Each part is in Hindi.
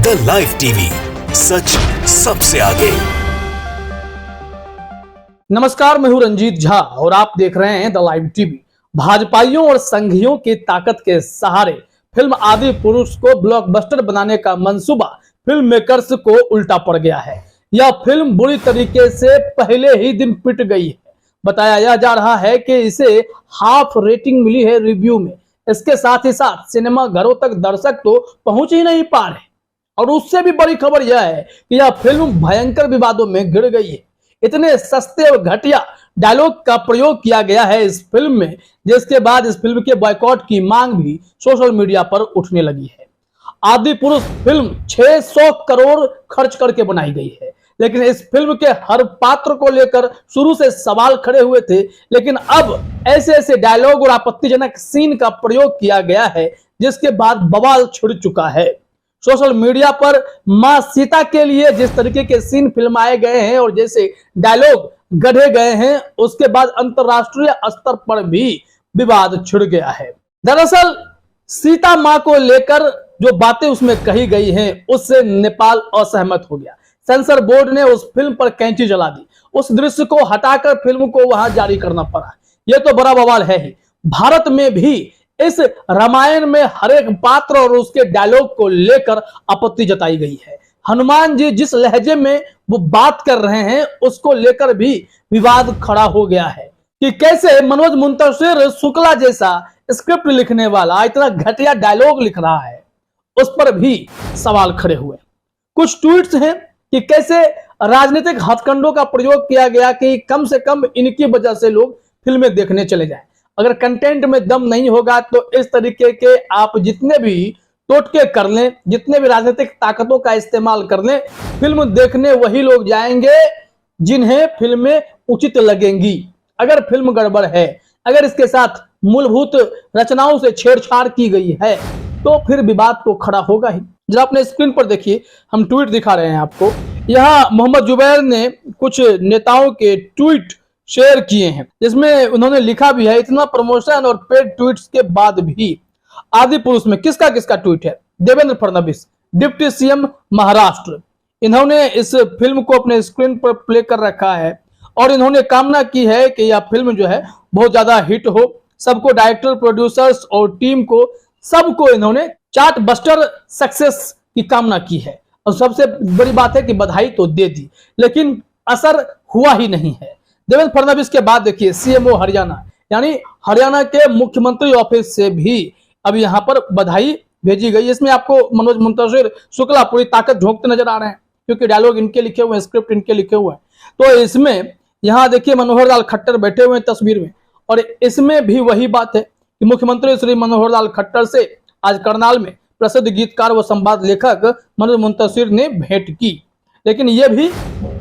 द लाइव टीवी, सच सबसे आगे। नमस्कार, मैं हूं रंजीत झा और आप देख रहे हैं द लाइव टीवी। भाजपाइयों और संघियों की ताकत के सहारे फिल्म आदि पुरुष को ब्लॉकबस्टर बनाने का मंसूबा फिल्म मेकर्स को उल्टा पड़ गया है। यह फिल्म बुरी तरीके से पहले ही दिन पिट गई है। बताया जा रहा है कि इसे हाफ रेटिंग मिली है रिव्यू में। इसके साथ ही साथ सिनेमा घरों तक दर्शक तो पहुंच ही नहीं पा रहे और उससे भी बड़ी खबर यह है कि यह फिल्म भयंकर विवादों में घिर गई है। इतने सस्ते और घटिया डायलॉग का प्रयोग किया गया है इस फिल्म में, जिसके बाद इस फिल्म के बॉयकॉट की मांग भी सोशल मीडिया पर उठने लगी है। आदि पुरुष फिल्म 600 करोड़ खर्च करके बनाई गई है, लेकिन इस फिल्म के हर पात्र को लेकर शुरू से सवाल खड़े हुए थे। लेकिन अब ऐसे ऐसे डायलॉग और आपत्तिजनक सीन का प्रयोग किया गया है जिसके बाद बवाल छिड़ चुका है। सोशल मीडिया पर मां सीता के लिए जिस तरीके के सीन फिल्माए गए हैं और जैसे डायलॉग गढ़े गए हैं, उसके बाद अंतरराष्ट्रीय स्तर पर भी विवाद छिड़ गया है। दरअसल सीता मां को लेकर जो बातें उसमें कही गई हैं, उससे नेपाल असहमत हो गया। सेंसर बोर्ड ने उस फिल्म पर कैंची जला दी। उस दृश्य को हटाकर फिल्म को वहां जारी करना पड़ा। यह तो बड़ा बवाल है ही। भारत में भी इस रामायण में हर एक पात्र और उसके डायलॉग को लेकर आपत्ति जताई गई है। हनुमान जी जिस लहजे में वो बात कर रहे हैं, उसको लेकर भी विवाद खड़ा हो गया है कि कैसे मनोज मुंतशिर शुक्ला जैसा स्क्रिप्ट लिखने वाला इतना घटिया डायलॉग लिख रहा है। उस पर भी सवाल खड़े हुए। कुछ ट्वीट्स हैं कि कैसे राजनीतिक हथकंडों का प्रयोग किया गया कि कम से कम इनकी वजह से लोग फिल्में देखने चले जाएं। अगर कंटेंट में दम नहीं होगा तो इस तरीके के आप जितने भी टोटके कर लें, जितने भी राजनीतिक ताकतों का इस्तेमाल कर लें, फिल्म देखने वही लोग जाएंगे जिन्हें फिल्में उचित लगेंगी। अगर फिल्म गड़बड़ है, अगर इसके साथ मूलभूत रचनाओं से छेड़छाड़ की गई है, तो फिर विवाद तो खड़ा होगा ही। जरा अपने स्क्रीन पर देखिए, हम ट्वीट दिखा रहे हैं आपको। यहाँ मोहम्मद जुबैर ने कुछ नेताओं के ट्वीट शेयर किए हैं, जिसमें उन्होंने लिखा भी है, इतना प्रमोशन और पेड ट्वीट्स के बाद भी आदि पुरुष में किसका किसका ट्वीट है। देवेंद्र फडणवीस, डिप्टी सीएम महाराष्ट्र, इन्होंने इस फिल्म को अपने स्क्रीन पर प्ले कर रखा है और इन्होंने कामना की है कि यह फिल्म जो है बहुत ज्यादा हिट हो। सबको, डायरेक्टर, प्रोड्यूसर्स और टीम को, सबको इन्होंने चार्ट बस्टर सक्सेस की कामना की है। और सबसे बड़ी बात है कि बधाई तो दे दी, लेकिन असर हुआ ही नहीं है। देवेंद्र फडणवीस के बाद देखिए सीएमओ हरियाणा, यानी हरियाणा के मुख्यमंत्री ऑफिस से भी अब यहाँ पर बधाई भेजी गई। इसमें आपको मनोज मुंतशिर शुक्ला पूरी ताकत झोंकते नजर आ रहे हैं, क्योंकि डायलॉग इनके लिखे हुए हैं, स्क्रिप्ट इनके लिखे हुए हैं। तो इसमें यहाँ देखिए मनोहर लाल खट्टर बैठे हुए हैं तस्वीर में, और इसमें भी वही बात है कि मुख्यमंत्री श्री मनोहर लाल खट्टर से आज करनाल में प्रसिद्ध गीतकार व संवाद लेखक मनोज मुंतशिर ने भेंट की, लेकिन यह भी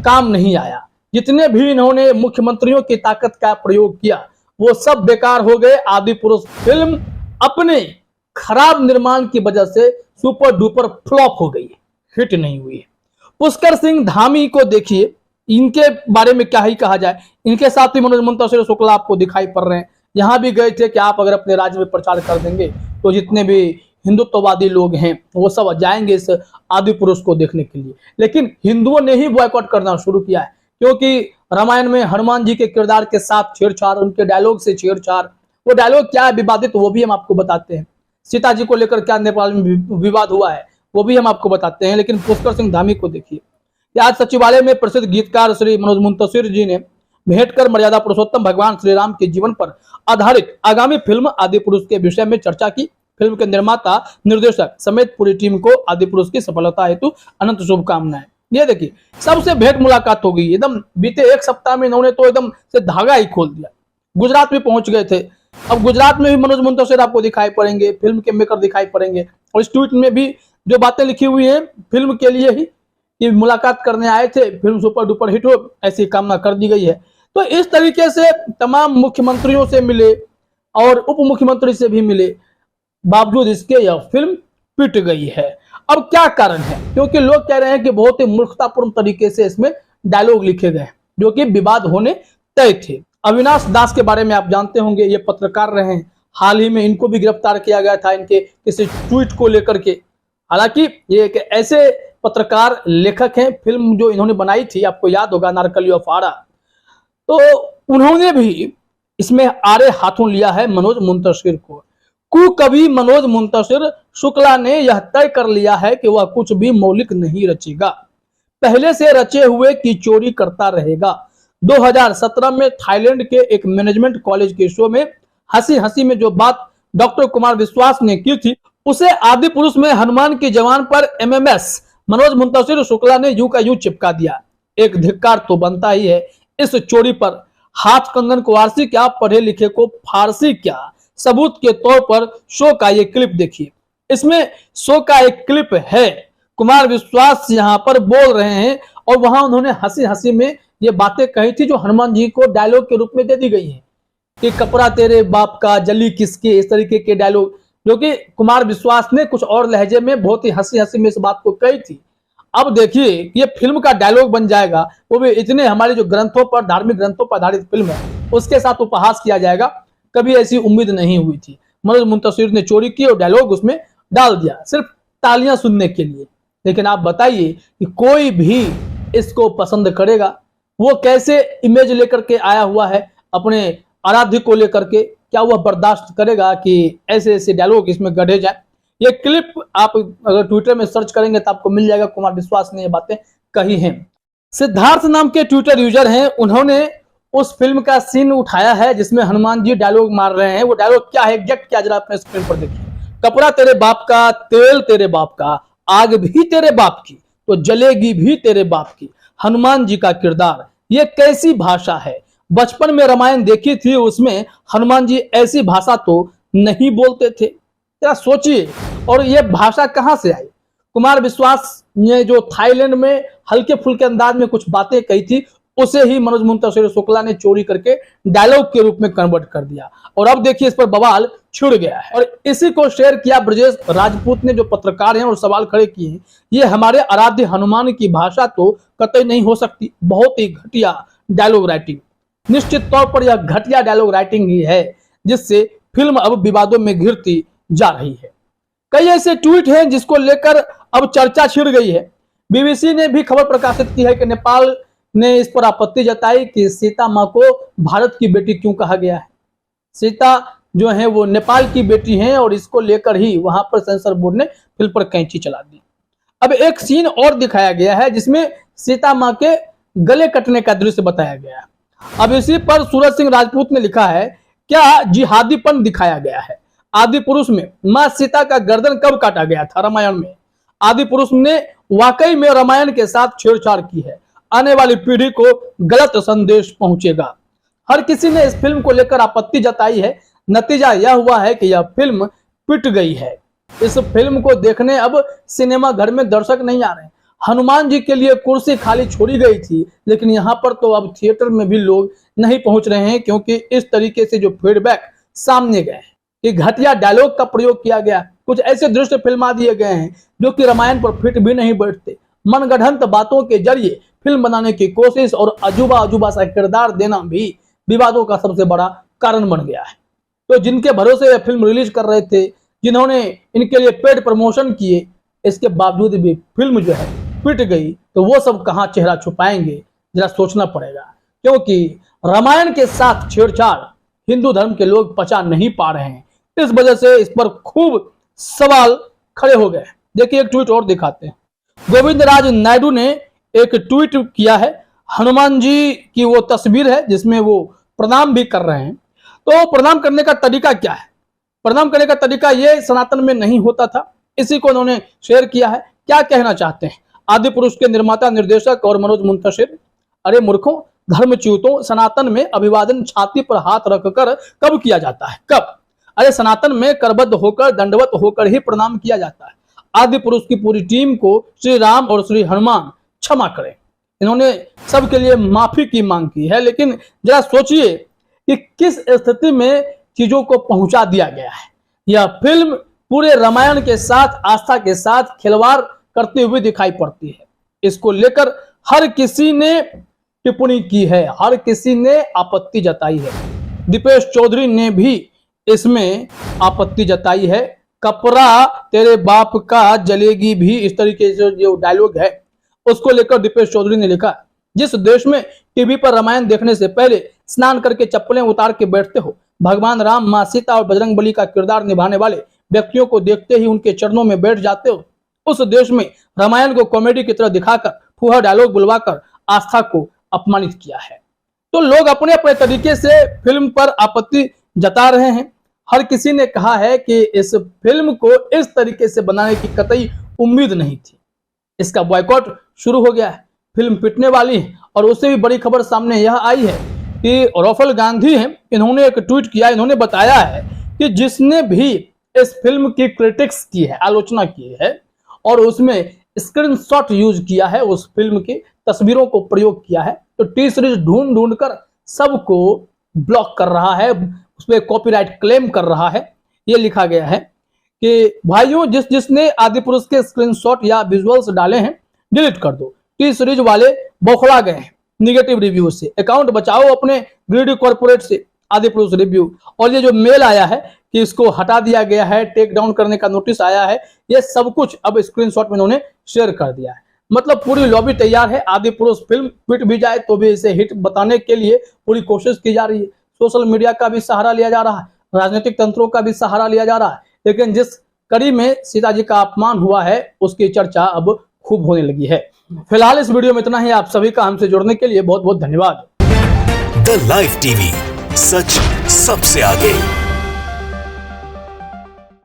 काम नहीं आया। जितने भी इन्होंने मुख्यमंत्रियों की ताकत का प्रयोग किया, वो सब बेकार हो गए। आदि पुरुष फिल्म अपने खराब निर्माण की वजह से सुपर डुपर फ्लॉप हो गई, हिट नहीं हुई है। पुष्कर सिंह धामी को देखिए, इनके बारे में क्या ही कहा जाए। इनके साथ ही मनोज मुंतशिर शुक्ला आपको दिखाई पड़ रहे हैं। यहाँ भी गए थे कि आप अगर अपने राज्य में प्रचार कर देंगे तो जितने भी हिंदुत्ववादी लोग हैं वो सब जाएंगे इस आदि पुरुष को देखने के लिए। लेकिन हिंदुओं ने ही बॉयकॉट करना शुरू किया है, क्योंकि रामायण में हनुमान जी के किरदार के साथ छेड़छाड़, उनके डायलॉग से छेड़छाड़, वो डायलॉग क्या है विवादित, वो भी हम आपको बताते हैं। सीता जी को लेकर क्या नेपाल में विवाद हुआ है, वो भी हम आपको बताते हैं। लेकिन पुष्कर सिंह धामी को देखिए, आज सचिवालय में प्रसिद्ध गीतकार श्री मनोज मुंतशिर जी ने भेंट कर मर्यादा पुरुषोत्तम भगवान श्री राम के जीवन पर आधारित आगामी फिल्म आदि पुरुष के विषय में चर्चा की। फिल्म के निर्माता, निर्देशक समेत पूरी टीम को आदि पुरुष की सफलता हेतु अनंत शुभकामनाएं। ये देखिए, सबसे भेंट मुलाकात हो गई एकदम। बीते एक सप्ताह में इन्होंने तो एकदम से धागा ही खोल दिया। गुजरात में पहुंच गए थे, अब गुजरात में भी मनोज मुंतशिर आपको दिखाई पड़ेंगे, फिल्म के मेकर दिखाई पड़ेंगे। और इस ट्वीट में भी जो बातें लिखी हुई है फिल्म के लिए ही, कि मुलाकात करने आए थे, फिल्म सुपर डुपर हिट हो, ऐसी कामना कर दी गई है। तो इस तरीके से तमाम मुख्यमंत्रियों से मिले और उप मुख्यमंत्री से भी मिले, बावजूद इसके यह फिल्म पिट गई है। अब क्या कारण है? क्योंकि लोग कह रहे हैं कि बहुत ही मूर्खतापूर्ण तरीके से इसमें डायलॉग लिखे गए, जो कि विवाद होने तय थे। अविनाश दास के बारे में आप जानते होंगे, ये पत्रकार रहे हैं। हाल ही में इनको भी गिरफ्तार किया गया था, इनके किसी ट्वीट को लेकर के। हालांकि ये एक ऐसे पत्रकार लेखक हैं, फिल्म जो इन्होंने बनाई थी आपको याद होगा नारकली ऑफ आरा, तो उन्होंने भी इसमें आड़े हाथों लिया है मनोज मुंतशिर को। कभी मनोज मुंतशिर शुक्ला ने यह तय कर लिया है कि वह कुछ भी मौलिक नहीं रचेगा, पहले से रचे हुए की चोरी करता रहेगा। 2017 में थाईलैंड के एक मैनेजमेंट कॉलेज के शो में हंसी हंसी में जो बात डॉक्टर कुमार विश्वास ने की थी, उसे आदि पुरुष में हनुमान की जवान पर एमएमएस मनोज मुंतशिर शुक्ला ने यूं का यूं चिपका दिया। एक धिक्कार तो बनता ही है इस चोरी पर। हाथ कंगन को आरसी क्या, पढ़े लिखे को फारसी क्या। सबूत के तौर पर शो का ये क्लिप देखिए। इसमें शो का एक क्लिप है, कुमार विश्वास यहाँ पर बोल रहे हैं और वहां उन्होंने हंसी हंसी में ये बातें कही थी जो हनुमान जी को डायलॉग के रूप में दे दी गई है कि कपड़ा तेरे बाप का, जली किसके, इस तरीके के डायलॉग जो कि कुमार विश्वास ने कुछ और लहजे में बहुत ही हंसी हंसी में इस बात को कही थी। अब देखिए ये फिल्म का डायलॉग बन जाएगा, वो भी इतने हमारे जो ग्रंथों पर, धार्मिक ग्रंथों पर आधारित फिल्म है उसके साथ उपहास किया जाएगा। कभी ऐसी उम्मीद नहीं हुई थी। मनोज मुंतशिर ने चोरी की और डायलॉग उसमें डाल दिया सिर्फ तालियां सुनने के लिए। लेकिन आप बताइए कि कोई भी इसको पसंद करेगा? वो कैसे इमेज लेकर के आया हुआ है अपने आराध्य को लेकर के, क्या वह बर्दाश्त करेगा कि ऐसे ऐसे डायलॉग इसमें गढ़े जाए? ये क्लिप आप अगर ट्विटर में सर्च करेंगे तो आपको मिल जाएगा। कुमार विश्वास ने ये बातें कही हैं। सिद्धार्थ नाम के ट्विटर यूजर हैं, उन्होंने उस फिल्म का सीन उठाया है जिसमें हनुमान जी डायलॉग मार रहे हैं। वो डायलॉग क्या है एग्जैक्ट, क्या जरा अपने स्क्रीन पर देखिए। कपड़ा तेरे बाप का, तेल तेरे बाप का, आग भी तेरे बाप की तो जलेगी भी तेरे बाप की। हनुमान जी का किरदार, ये कैसी भाषा है? बचपन में रामायण देखी थी, उसमें हनुमान जी ऐसी भाषा तो नहीं बोलते थे। क्या सोचिए, और ये भाषा कहां से आई? कुमार विश्वास ने जो थाईलैंड में हल्के फुल्के अंदाज में कुछ बातें कही थी, उसे ही मनोज मुंतशिर शुक्ला ने चोरी करके डायलॉग के रूप में कन्वर्ट कर दिया और अब देखिए इस पर बवाल छिड़ गया है। और इसी को शेयर किया ब्रजेश राजपूत ने, जो पत्रकार हैं, और सवाल खड़े किए हैं ये हमारे आराध्य हनुमान की भाषा तो कतई नहीं हो सकती। बहुत ही घटिया डायलॉग राइटिंग, निश्चित तौर पर यह घटिया डायलॉग राइटिंग ही है जिससे फिल्म अब विवादों में घिरती जा रही है। कई ऐसे ट्वीट हैं जिसको लेकर अब चर्चा छिड़ गई है। बीबीसी ने भी खबर प्रकाशित की है कि नेपाल ने इस पर आपत्ति जताई कि सीता मां को भारत की बेटी क्यों कहा गया है। सीता जो है वो नेपाल की बेटी हैं और इसको लेकर ही वहां पर सेंसर बोर्ड ने फिल्म पर कैंची चला दी। अब एक सीन और दिखाया गया है जिसमें सीता मां के गले कटने का दृश्य बताया गया है। अब इसी पर सूरज सिंह राजपूत ने लिखा है, क्या जिहादीपन दिखाया गया है? आदि पुरुष में मां सीता का गर्दन कब काटा गया था? रामायण में। आदि पुरुष ने वाकई में रामायण के साथ छेड़छाड़ की है। आने वाली पीढ़ी को गलत संदेश पहुंचेगा। हर किसी ने इस फिल्म को लेकर आपत्ति जताई है। नतीजा यह हुआ है कि यह फिल्म पिट गई है। इस फिल्म को देखने अब सिनेमा घर में दर्शक नहीं आ रहे। हनुमान जी के लिए कुर्सी खाली छोड़ी गई थी, लेकिन यहाँ पर तो अब थिएटर में भी लोग नहीं पहुंच रहे हैं क्योंकि इस तरीके से जो फीडबैक सामने गए हैं कि घटिया डायलॉग का प्रयोग किया गया, कुछ ऐसे दृश्य फिल्मा दिए गए हैं जो कि रामायण पर फिट भी नहीं बैठते। मनगढ़ंत बातों के जरिए फिल्म बनाने की कोशिश और अजूबा अजूबा सा किरदार देना भी विवादों का सबसे बड़ा कारण बन गया है। तो जिनके भरोसे ये फिल्म रिलीज कर रहे थे, जिन्होंने इनके लिए पेड प्रमोशन किए, इसके बावजूद भी फिल्म जो है पिट गई, तो वो सब कहां चेहरा छुपाएंगे जरा सोचना पड़ेगा। क्योंकि रामायण के साथ छेड़छाड़ हिंदू धर्म के लोग पचा नहीं पा रहे हैं। इस वजह से इस पर खूब सवाल खड़े हो गए। देखिए एक ट्वीट और दिखाते हैं। गोविंद राज नायडू ने एक ट्वीट किया है। हनुमान जी की वो तस्वीर है जिसमें वो प्रणाम भी कर रहे हैं। तो प्रणाम करने का तरीका क्या है? प्रणाम करने का तरीका ये सनातन में नहीं होता था, इसी को उन्होंने शेयर किया है। क्या कहना चाहते हैं आदि पुरुष के निर्माता निर्देशक और मनोज मुंतशिर? अरे मूर्खों, धर्मच्युतों, सनातन में अभिवादन छाती पर हाथ रखकर कब किया जाता है? कब? अरे सनातन में करबद्ध होकर, दंडवत होकर ही प्रणाम किया जाता है। आदि पुरुष की पूरी टीम को श्री राम और श्री हनुमान क्षमा करें। इन्होंने सबके लिए माफी की मांग की है, लेकिन जरा सोचिए कि किस स्थिति में चीजों को पहुंचा दिया गया है। यह फिल्म पूरे रामायण के साथ, आस्था के साथ खिलवाड़ करते हुए दिखाई पड़ती है। इसको लेकर हर किसी ने टिप्पणी की है, हर किसी ने आपत्ति जताई है। दीपेश चौधरी ने भी इसमें आपत्ति जताई है। कपड़ा तेरे बाप का जलेगी भी, इस तरीके से जो डायलॉग है उसको लेकर दीपेश चौधरी ने लिखा, जिस देश में टीवी पर रामायण देखने से पहले स्नान करके चप्पलें उतार के बैठते हो, भगवान राम, मां सीता और बजरंगबली का किरदार निभाने वाले व्यक्तियों को देखते ही उनके चरणों में बैठ जाते हो, उस देश में रामायण को कॉमेडी की तरह दिखाकर फूहड़ डायलॉग बुलवाकर आस्था को अपमानित किया है। तो लोग अपने अपने तरीके से फिल्म पर आपत्ति जता रहे हैं। हर किसी ने कहा है कि इस फिल्म को इस तरीके से बनाने की कतई उम्मीद नहीं थी, इसका बॉयकॉट शुरू हो गया है, फिल्म पिटने वाली है। और उससे भी बड़ी खबर सामने यह आई है कि राहुल गांधी हैं, इन्होंने एक ट्वीट किया, इन्होंने बताया है कि जिसने भी इस फिल्म की क्रिटिक्स की है, आलोचना की है और उसमें स्क्रीनशॉट यूज किया है, उस फिल्म की तस्वीरों को प्रयोग किया है, तो टी सीरीज ढूंढ ढूंढ कर सबको ब्लॉक कर रहा है, उसमें कॉपीराइट क्लेम कर रहा है। ये लिखा गया है कि भाइयों, जिसने आदिपुरुष के स्क्रीनशॉट या विजुअल्स डाले हैं डिलीट कर दो। टी सीरीज वाले बौखला गए हैं निगेटिव रिव्यू से, अकाउंट बचाओ अपने ग्रीडी कॉर्पोरेट से, आदिपुरुष रिव्यू। और ये जो मेल आया है कि इसको हटा दिया गया है, टेक डाउन करने का नोटिस आया है, ये सब कुछ अब स्क्रीनशॉट में इन्होंने शेयर कर दिया है। मतलब पूरी लॉबी तैयार है, आदिपुरुष फिल्म पिट भी जाए तो भी इसे हिट बताने के लिए पूरी कोशिश की जा रही है। सोशल मीडिया का भी सहारा लिया जा रहा है, राजनीतिक तंत्रों का भी सहारा लिया जा रहा है, लेकिन जिस कड़ी में सीता जी का अपमान हुआ है उसकी चर्चा अब खूब होने लगी है। फिलहाल इस वीडियो में इतना ही। आप सभी का हमसे जुड़ने के लिए बहुत बहुत धन्यवाद। द लाइव टीवी, सच सबसे आगे।